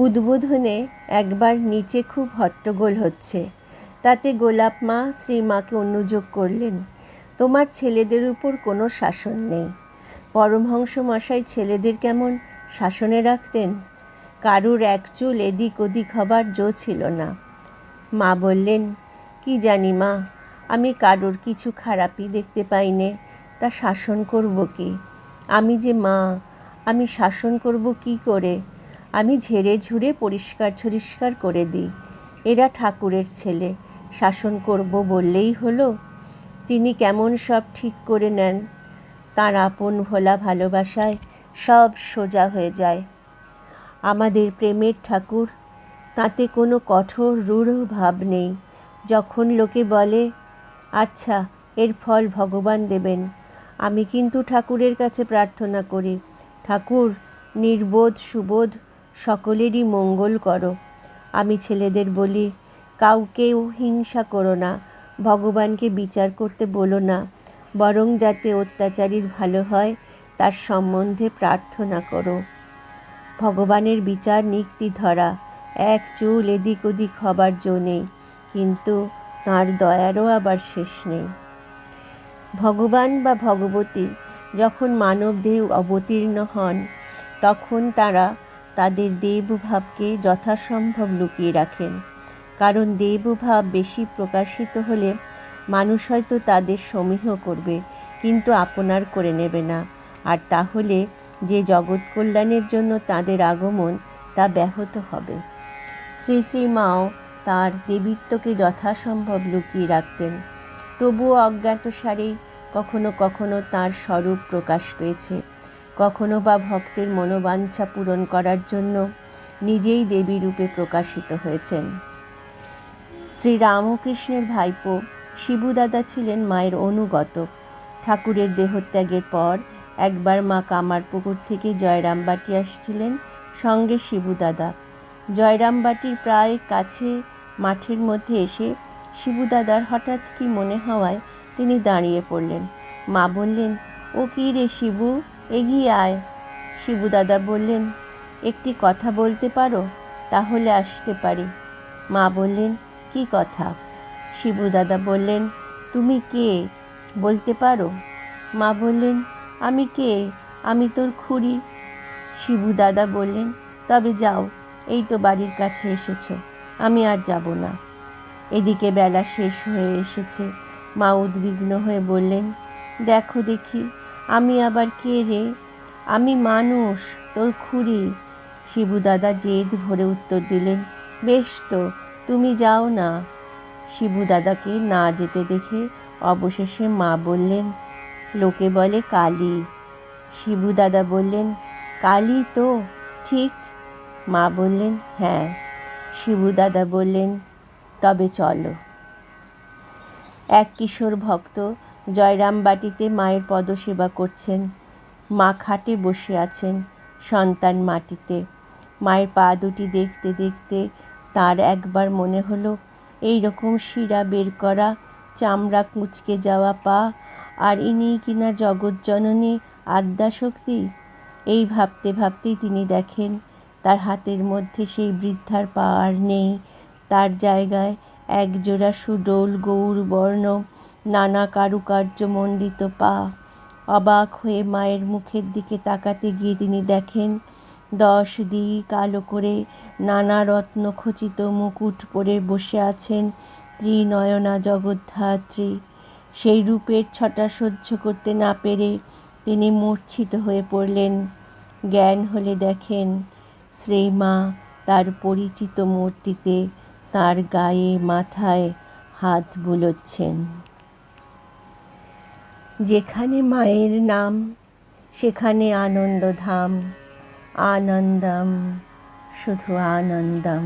উদ্বোধনে একবার নিচে খুব হট্টগোল হচ্ছে, তাতে গোলাপ মা শ্রীমাকে অনুযোগ করলেন, তোমার ছেলেদের উপর কোনো শাসন নেই। পরমহংস মশাই ছেলেদের কেমন শাসনে রাখতেন, কারুর এক চুল এদিক ওদিক হবার জো ছিল না। মা বললেন, কি জানি মা, আমি কারুর কিছু খারাপই দেখতে পাইনে, তা শাসন করব কি? আমি যে মা, আমি শাসন করব কি করে? আমি ঝেড়ে ঝুড়ে পরিষ্কার করে দিই। এরা ঠাকুরের ছেলে, শাসন করব বললেই হলো? তিনি কেমন সব ঠিক করে নেন, তাঁর আপন ভোলা ভালোবাসায় সব সোজা হয়ে যায়। আমাদের প্রেমের ঠাকুর, তাতে কোনো কঠোর রূঢ় ভাব নেই। যখন লোকে বলে, আচ্ছা এর ফল ভগবান দেবেন, আমি কিন্তু ঠাকুরের কাছে প্রার্থনা করি, ঠাকুর নির্বোধ সুবোধ সকলেরই মঙ্গল করো। আমি ছেলেদের বলি, কাউকেও হিংসা করো না, ভগবানকে বিচার করতে বলো না, বরং যাতে অত্যাচারীর ভালো হয় তার সম্বন্ধে প্রার্থনা করো। ভগবানের বিচার নিক্তি ধরা, এক চুল এদিক ওদিক হবার জো নেই, কিন্তু তাঁর দয়ারও আবার শেষ নেই। ভগবান বা ভগবতী যখন মানবদেহে অবতীর্ণ হন, তখন তারা তাদের দেবভাবকে যথাসম্ভব লুকিয়ে রাখেন, কারণ দেবভাব বেশি প্রকাশিত হলে মানুষ হয়তো তাদের সমীহ করবে, কিন্তু আপনার করে নেবে না, আর তাহলে যে জগৎ কল্যাণের জন্য তাদের আগমন তা ব্যাহত হবে। শ্রী শ্রী মাও তাঁর দেবীত্বকে যথাসম্ভব লুকিয়ে রাখতেন, তবুও অজ্ঞাতসারেই কখনো কখনো তাঁর স্বরূপ প্রকাশ পেয়েছে, কখনো বা ভক্তের মনোবাঞ্ছা পূরণ করার জন্য নিজেই দেবী রূপে প্রকাশিত হয়েছেন। শ্রী রামকৃষ্ণের ভাইপো শিবুদাদা ছিলেন মায়ের অনুগত। ঠাকুরের দেহত্যাগের পর একবার মা কামারপুকুর থেকে জয়রামবাটি আসছিলেন, সঙ্গে শিবুদাদা। জয়রামবাটির প্রায় কাছে মাঠের মধ্যে এসে শিবুদাদার হঠাৎ কি মনে হওয়ায় তিনি দাঁড়িয়ে পড়লেন। মা বললেন, ও কী রে শিবু, এগিয়ে আয়। শিবুদাদা বললেন, একটি কথা বলতে পারো? তাহলে আসতে পারি। মা বললেন, কি কথা? শিবুদাদা বললেন, তুমি কে, বলতে পারো? মা বললেন, আমি কে? আমি তোর খুড়ি। শিবুদাদা বললেন, তবে যাও, এই তো বাড়ির কাছে এসেছ, আমি আর যাব না। এদিকে বেলা শেষ হয়ে এসেছে। মা উদ্বিগ্ন হয়ে বললেন, দেখো দেখি, আমি আবার কে রে? আমি মানুষ, তোর খুড়ি। শিবুদাদা জেদ ভরে উত্তর দিলেন, বেশ তো, তুমি যাও না। শিবুদাদাকে না যেতে দেখে অবশেষে মা বললেন, লোকে বলে কালী। শিবুদাদা বললেন, কালী তো ঠিক? মা বললেন, হ্যাঁ। শিবুদাদা বললেন, তবে চলো। এক কিশোর ভক্ত জয়রামবাটিতে মায়ের পদসেবা করছেন। মা খাটে বসে আছেন, সন্তান মাটিতে। মায়ের পা দুটি দেখতে দেখতে তার একবার মনে হলো, এই রকম শিরা বের করা, চামড়া কুঁচকে যাওয়া পা, আর ইনি কিনা জগৎজননী আদ্যাশক্তি। এই ভাবতে ভাবতেই তিনি দেখেন, তার হাতের মধ্যে সেই বৃদ্ধার পা আর নেই, তার জায়গায় একজোড়া সুডোল গৌরবর্ণ নানা কারুকার্যমণ্ডিত পা। অবাক হয়ে মায়ের মুখের দিকে তাকাতে গিয়ে তিনি দেখেন, 10 দিক আলো করে নানা রত্ন খচিত মুকুট পরে বসে আছেন ত্রিনয়না জগদ্ধাত্রী। সেই রূপের ছটা সহ্য করতে না পেরে তিনি মূর্ছিত হয়ে পড়লেন। জ্ঞান হলে দেখেন, শ্রীমা তার পরিচিত মূর্তিতে তার গায়ে মাথায় হাত বুলোচ্ছেন। যেখানে মায়ের নাম, সেখানে আনন্দধাম, আনন্দম, শুধু আনন্দম।